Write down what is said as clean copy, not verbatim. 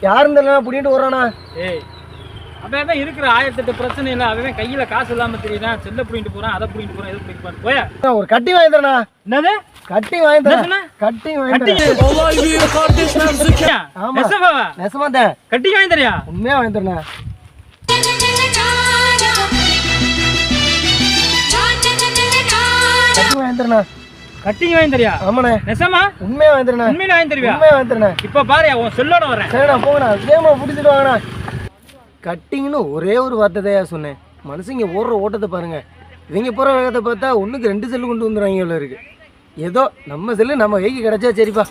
யாருன்னு தெரியல புடிட்டு வர்றானா? ஏய் அவன் இருக்கிற 1008 பிரச்சனை இல்லை. அவன் கையில காசு இல்லாம தெரியுதா? செல்ல புடிட்டு போறான், அதை புடிட்டு போறான், எது புடிட்டு போறான். போயா ஒரு கட்டி வாங்கி தரேனா? என்னது கட்டி வாங்கி தரேன்? கட்டி வாங்கி தரேன். ஆமா நெசமா தான். கட்டி வாங்கி தரியா? உண்மையா வாங்கி தரேனா? கட்டி வாங்கி தரேனா? கட்டிங் வாங்கி தரியா? ஆமாண்ணே. நெசமா? உண்மையா வாங்கி தரேனா? உண்மையில வாங்கி தருவியா? உண்மையா வாங்கி தரேனா? இப்ப பாரு உன் செல்லோட வரேன். சரிண்ணா போங்கண்ணா. கேமா பிடிச்சிட்டு வாங்கண்ணா. கட்டிங்னு ஒரே ஒரு வார்த்தை தான் சொன்னேன். மனுஷங்க ஓடுற ஓட்டத்தை பாருங்க. இவங்க போகிற வேகத்தை பார்த்தா ஒன்றுக்கு 2 செல்லு கொண்டு வந்துடுறாங்க. இவ்வளோ இருக்கு. ஏதோ நம்ம செல்லு நம்ம கைக்கு கிடைச்சா சரிப்பா.